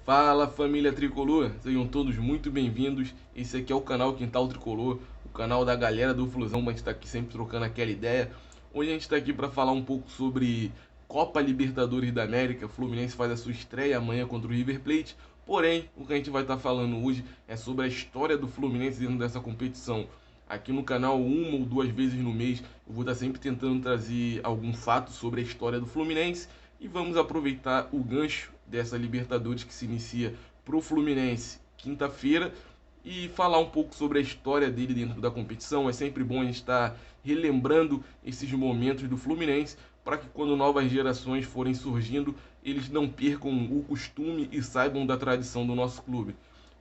Fala família Tricolor, sejam todos muito bem-vindos. Esse aqui é o canal Quintal Tricolor, o canal da galera do Flusão, mas a gente está aqui sempre trocando aquela ideia. Hoje a gente está aqui para falar um pouco sobre Copa Libertadores da América. O Fluminense faz a sua estreia amanhã contra o River Plate. Porém, o que a gente vai estar falando hoje é sobre a história do Fluminense dentro dessa competição. Aqui no canal, uma ou duas vezes no mês, eu vou estar sempre tentando trazer algum fato sobre a história do Fluminense. E vamos aproveitar o gancho dessa Libertadores que se inicia para o Fluminense quinta-feira e falar um pouco sobre a história dele dentro da competição. É sempre bom a gente estar relembrando esses momentos do Fluminense para que quando novas gerações forem surgindo, eles não percam o costume e saibam da tradição do nosso clube.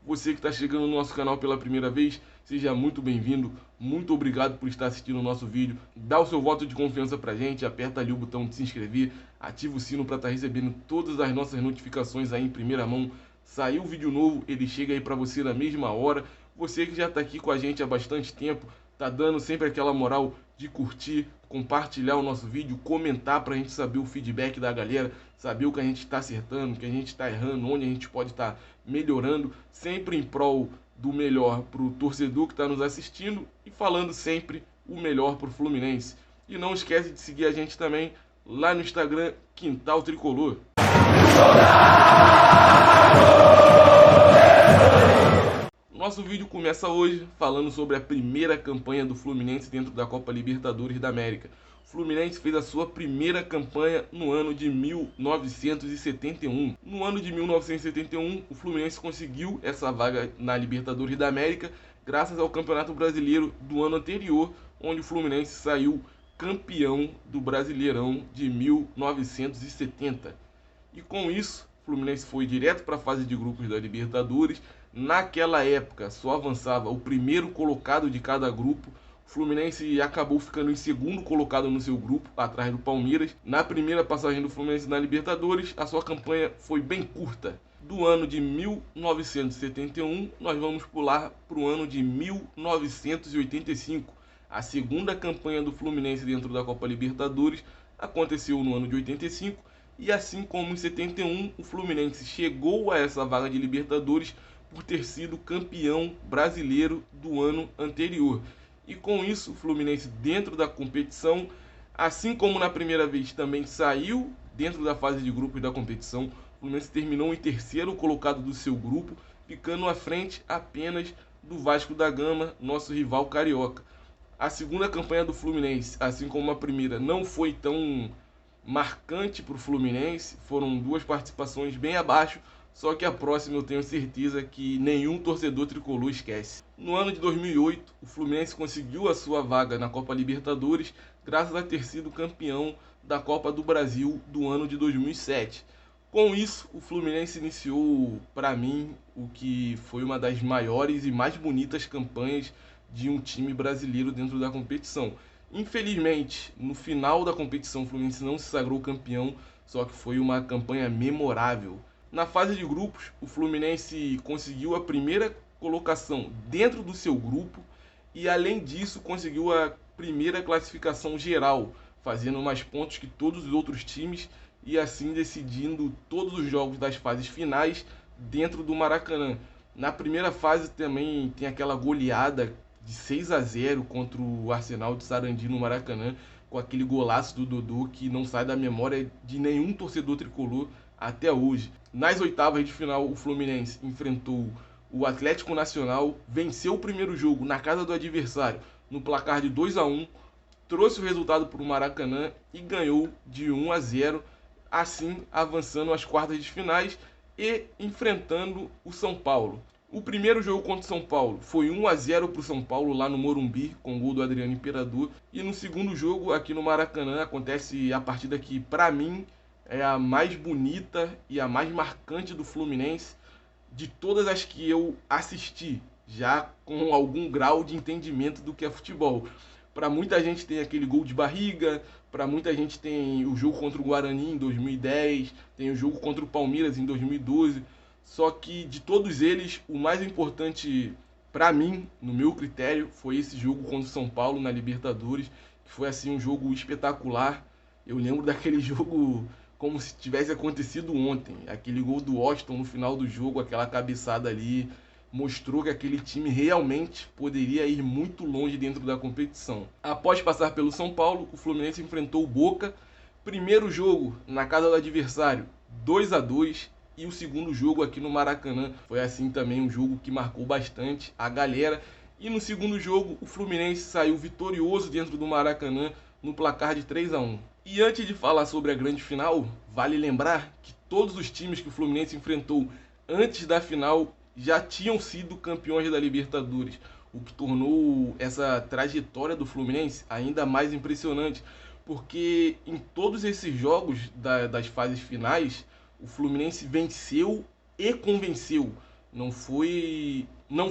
Você que está chegando no nosso canal pela primeira vez, seja muito bem-vindo. Muito obrigado por estar assistindo o nosso vídeo. Dá o seu voto de confiança pra gente, aperta ali o botão de se inscrever, ativa o sino para estar recebendo todas as nossas notificações aí em primeira mão. Saiu o vídeo novo, ele chega aí para você na mesma hora. Você que já está aqui com a gente há bastante tempo, tá dando sempre aquela moral de curtir, compartilhar o nosso vídeo, comentar para a gente saber o feedback da galera, saber o que a gente está acertando, o que a gente está errando, onde a gente pode estar melhorando, sempre em prol do melhor para o torcedor que está nos assistindo e falando sempre o melhor para o Fluminense. E não esquece de seguir a gente também lá no Instagram, Quintal Tricolor. Nosso vídeo começa hoje falando sobre a primeira campanha do Fluminense dentro da Copa Libertadores da América. O Fluminense fez a sua primeira campanha no ano de 1971. No ano de 1971, o Fluminense conseguiu essa vaga na Libertadores da América graças ao Campeonato Brasileiro do ano anterior, onde o Fluminense saiu campeão do Brasileirão de 1970. E com isso, o Fluminense foi direto para a fase de grupos da Libertadores. Naquela época, só avançava o primeiro colocado de cada grupo. O Fluminense acabou ficando em segundo colocado no seu grupo, atrás do Palmeiras. Na primeira passagem do Fluminense na Libertadores, a sua campanha foi bem curta. Do ano de 1971, nós vamos pular para o ano de 1985. A segunda campanha do Fluminense dentro da Copa Libertadores aconteceu no ano de 85. E assim como em 71, o Fluminense chegou a essa vaga de Libertadores por ter sido campeão brasileiro do ano anterior. E com isso, o Fluminense dentro da competição, assim como na primeira vez também saiu dentro da fase de grupos da competição, o Fluminense terminou em terceiro colocado do seu grupo, ficando à frente apenas do Vasco da Gama, nosso rival carioca. A segunda campanha do Fluminense, assim como a primeira, não foi tão marcante para o Fluminense, foram duas participações bem abaixo, só que a próxima eu tenho certeza que nenhum torcedor tricolor esquece. No ano de 2008, o Fluminense conseguiu a sua vaga na Copa Libertadores graças a ter sido campeão da Copa do Brasil do ano de 2007. Com isso, o Fluminense iniciou, para mim, o que foi uma das maiores e mais bonitas campanhas de um time brasileiro dentro da competição. Infelizmente, no final da competição, o Fluminense não se sagrou campeão, só que foi uma campanha memorável. Na fase de grupos, o Fluminense conseguiu a primeira colocação dentro do seu grupo e, além disso, conseguiu a primeira classificação geral, fazendo mais pontos que todos os outros times e assim decidindo todos os jogos das fases finais dentro do Maracanã. Na primeira fase também tem aquela goleada de 6-0 contra o Arsenal de Sarandi no Maracanã, com aquele golaço do Dodô que não sai da memória de nenhum torcedor tricolor até hoje. Nas oitavas de final, o Fluminense enfrentou o Atlético Nacional, venceu o primeiro jogo na casa do adversário no placar de 2-1, trouxe o resultado para o Maracanã e ganhou de 1-0, assim avançando às quartas de finais e enfrentando o São Paulo. O primeiro jogo contra o São Paulo foi 1-0 para o São Paulo lá no Morumbi, com o gol do Adriano Imperador. E no segundo jogo, aqui no Maracanã, acontece a partida que, para mim, é a mais bonita e a mais marcante do Fluminense de todas as que eu assisti, já com algum grau de entendimento do que é futebol. Para muita gente tem aquele gol de barriga, para muita gente tem o jogo contra o Guarani em 2010, tem o jogo contra o Palmeiras em 2012. Só que de todos eles, o mais importante para mim, no meu critério, foi esse jogo contra o São Paulo na Libertadores, que foi assim um jogo espetacular. Eu lembro daquele jogo como se tivesse acontecido ontem. Aquele gol do Washington no final do jogo, aquela cabeçada ali, mostrou que aquele time realmente poderia ir muito longe dentro da competição. Após passar pelo São Paulo, o Fluminense enfrentou o Boca. Primeiro jogo na casa do adversário, 2-2. E o segundo jogo aqui no Maracanã foi assim também um jogo que marcou bastante a galera. E no segundo jogo, o Fluminense saiu vitorioso dentro do Maracanã no placar de 3-1. E antes de falar sobre a grande final, vale lembrar que todos os times que o Fluminense enfrentou antes da final já tinham sido campeões da Libertadores, o que tornou essa trajetória do Fluminense ainda mais impressionante, porque em todos esses jogos das fases finais, o Fluminense venceu e convenceu. Não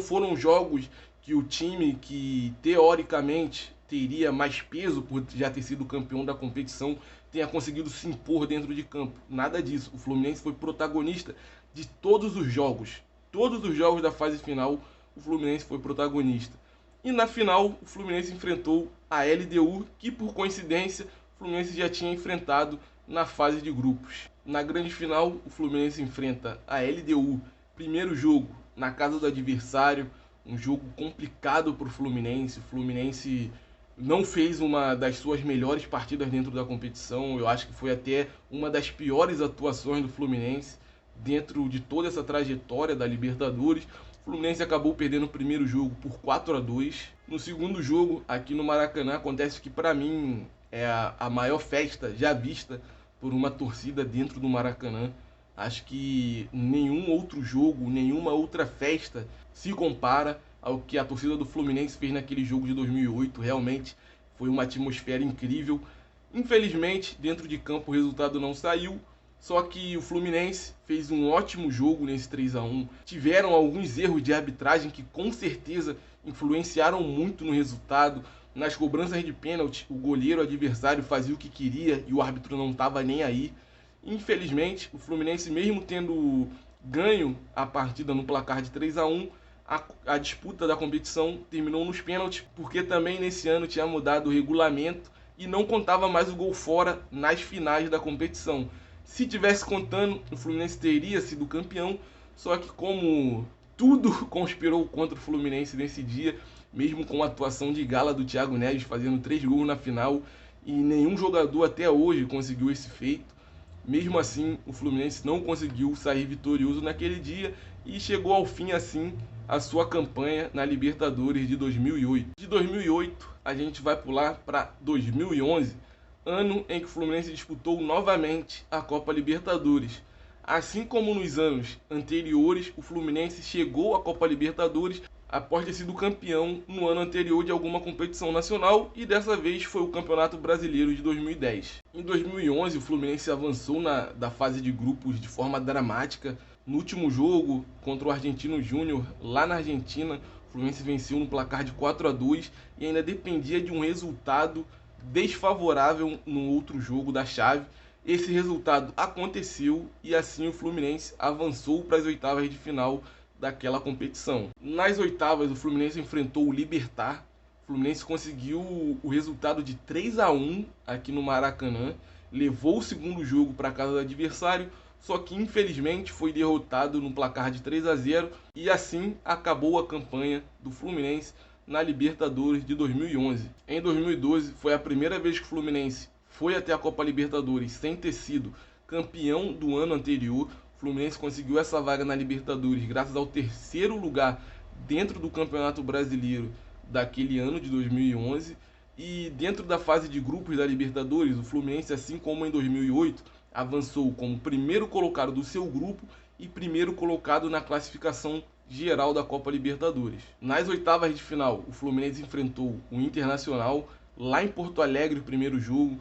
foram jogos que o time que teoricamente teria mais peso por já ter sido campeão da competição tenha conseguido se impor dentro de campo. Nada disso. O Fluminense foi protagonista de todos os jogos. Todos os jogos da fase final, o Fluminense foi protagonista. E na final, o Fluminense enfrentou a LDU, que por coincidência, o Fluminense já tinha enfrentado na fase de grupos. Na grande final, o Fluminense enfrenta a LDU, primeiro jogo na casa do adversário, um jogo complicado para o Fluminense. O Fluminense não fez uma das suas melhores partidas dentro da competição. Eu acho que foi até uma das piores atuações do Fluminense dentro de toda essa trajetória da Libertadores. O Fluminense acabou perdendo o primeiro jogo por 4-2. No segundo jogo, aqui no Maracanã, acontece que para mim é a maior festa já vista por uma torcida dentro do Maracanã. Acho que nenhum outro jogo, nenhuma outra festa se compara ao que a torcida do Fluminense fez naquele jogo de 2008. Realmente foi uma atmosfera incrível. Infelizmente, dentro de campo o resultado não saiu. Só que o Fluminense fez um ótimo jogo nesse 3-1. Tiveram alguns erros de arbitragem que com certeza influenciaram muito no resultado. Nas cobranças de pênalti, o goleiro adversário fazia o que queria e o árbitro não estava nem aí. Infelizmente, o Fluminense, mesmo tendo ganho a partida no placar de 3-1, a disputa da competição terminou nos pênaltis, porque também nesse ano tinha mudado o regulamento e não contava mais o gol fora nas finais da competição. Se tivesse contando, o Fluminense teria sido campeão, só que como tudo conspirou contra o Fluminense nesse dia, mesmo com a atuação de gala do Thiago Neves fazendo 3 gols na final, e nenhum jogador até hoje conseguiu esse feito. Mesmo assim, o Fluminense não conseguiu sair vitorioso naquele dia e chegou ao fim assim a sua campanha na Libertadores de 2008. De 2008, a gente vai pular para 2011, ano em que o Fluminense disputou novamente a Copa Libertadores. Assim como nos anos anteriores, o Fluminense chegou à Copa Libertadores após ter sido campeão no ano anterior de alguma competição nacional, e dessa vez foi o Campeonato Brasileiro de 2010. Em 2011, o Fluminense avançou da fase de grupos de forma dramática. No último jogo contra o Argentino Júnior, lá na Argentina, o Fluminense venceu no placar de 4-2 e ainda dependia de um resultado desfavorável no outro jogo da chave. Esse resultado aconteceu e assim o Fluminense avançou para as oitavas de final daquela competição. Nas oitavas, o Fluminense enfrentou o Libertad. O Fluminense conseguiu o resultado de 3-1 aqui no Maracanã, levou o segundo jogo para casa do adversário, só que infelizmente foi derrotado no placar de 3-0 e assim acabou a campanha do Fluminense na Libertadores de 2011. Em 2012 foi a primeira vez que o Fluminense foi até a Copa Libertadores sem ter sido campeão do ano anterior. O Fluminense conseguiu essa vaga na Libertadores graças ao terceiro lugar dentro do Campeonato Brasileiro daquele ano de 2011. E dentro da fase de grupos da Libertadores, o Fluminense, assim como em 2008, avançou como primeiro colocado do seu grupo e primeiro colocado na classificação geral da Copa Libertadores. Nas oitavas de final, o Fluminense enfrentou o Internacional lá em Porto Alegre, o primeiro jogo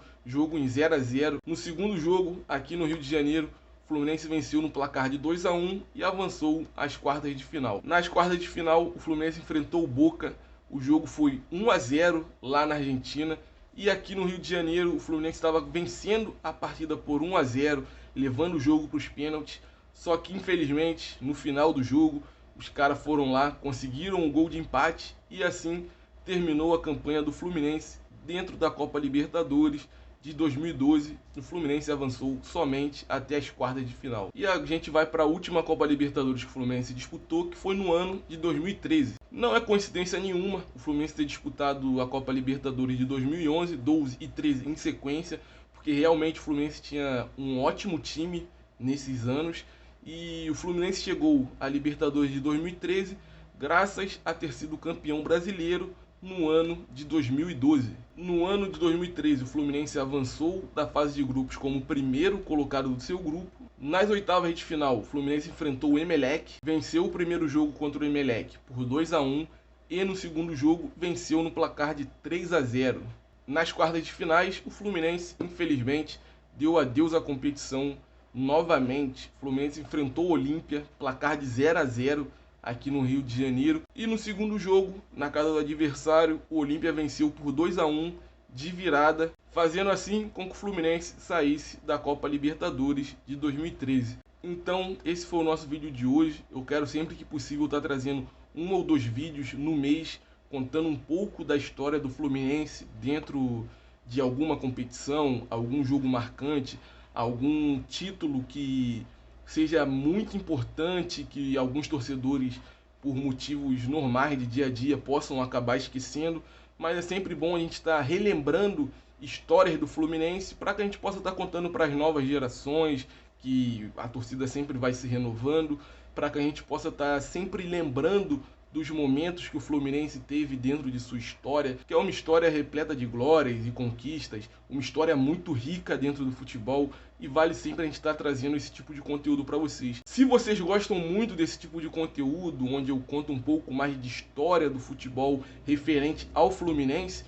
em 0-0. No segundo jogo, aqui no Rio de Janeiro, o Fluminense venceu no placar de 2-1 e avançou às quartas de final. Nas quartas de final, o Fluminense enfrentou o Boca. O jogo foi 1-0 lá na Argentina. E aqui no Rio de Janeiro, o Fluminense estava vencendo a partida por 1-0, levando o jogo para os pênaltis. Só que, infelizmente, no final do jogo, os caras foram lá, conseguiram um gol de empate e assim terminou a campanha do Fluminense dentro da Copa Libertadores de 2012, o Fluminense avançou somente até as quartas de final. E a gente vai para a última Copa Libertadores que o Fluminense disputou, que foi no ano de 2013. Não é coincidência nenhuma o Fluminense ter disputado a Copa Libertadores de 2011, 12 e 13 em sequência, porque realmente o Fluminense tinha um ótimo time nesses anos, e o Fluminense chegou à Libertadores de 2013 graças a ter sido campeão brasileiro no ano de 2012. No ano de 2013, o Fluminense avançou da fase de grupos como o primeiro colocado do seu grupo. Nas oitavas de final, o Fluminense enfrentou o Emelec, venceu o primeiro jogo contra o Emelec por 2-1 e no segundo jogo venceu no placar de 3-0. Nas quartas de finais, o Fluminense, infelizmente, deu adeus à competição novamente. O Fluminense enfrentou o Olímpia, placar de 0-0 aqui no Rio de Janeiro. E no segundo jogo, na casa do adversário, o Olímpia venceu por 2-1 de virada, fazendo assim com que o Fluminense saísse da Copa Libertadores de 2013. Então, esse foi o nosso vídeo de hoje. Eu quero sempre que possível estar trazendo 1 ou 2 vídeos no mês, contando um pouco da história do Fluminense dentro de alguma competição, algum jogo marcante, algum título que seja muito importante, que alguns torcedores, por motivos normais de dia a dia, possam acabar esquecendo, mas é sempre bom a gente estar relembrando histórias do Fluminense para que a gente possa estar contando para as novas gerações, que a torcida sempre vai se renovando, para que a gente possa estar sempre lembrando dos momentos que o Fluminense teve dentro de sua história, que é uma história repleta de glórias e conquistas, uma história muito rica dentro do futebol, e vale sempre a gente estar trazendo esse tipo de conteúdo para vocês. Se vocês gostam muito desse tipo de conteúdo, onde eu conto um pouco mais de história do futebol referente ao Fluminense,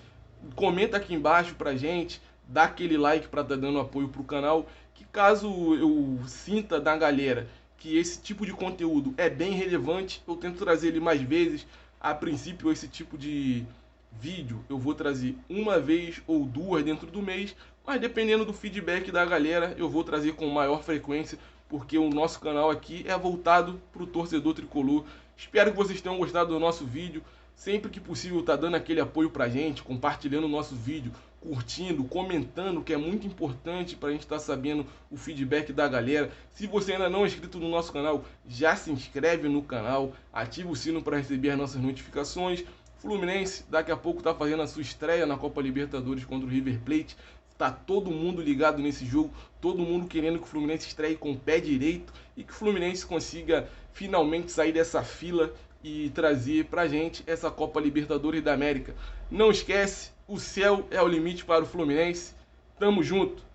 comenta aqui embaixo pra gente, dá aquele like para estar dando apoio pro canal, que caso eu sinta da galera que esse tipo de conteúdo é bem relevante, eu tento trazer ele mais vezes. A princípio, esse tipo de vídeo eu vou trazer uma vez ou 2 dentro do mês, mas dependendo do feedback da galera, eu vou trazer com maior frequência, porque o nosso canal aqui é voltado para o torcedor tricolor. Espero que vocês tenham gostado do nosso vídeo. Sempre que possível, tá dando aquele apoio pra gente, compartilhando o nosso vídeo, curtindo, comentando, que é muito importante para a gente estar sabendo o feedback da galera. Se você ainda não é inscrito no nosso canal, já se inscreve no canal, ativa o sino para receber as nossas notificações. Fluminense daqui a pouco está fazendo a sua estreia na Copa Libertadores contra o River Plate. Tá todo mundo ligado nesse jogo, todo mundo querendo que o Fluminense estreie com o pé direito e que o Fluminense consiga finalmente sair dessa fila e trazer pra gente essa Copa Libertadores da América. Não esquece, o céu é o limite para o Fluminense. Tamo junto!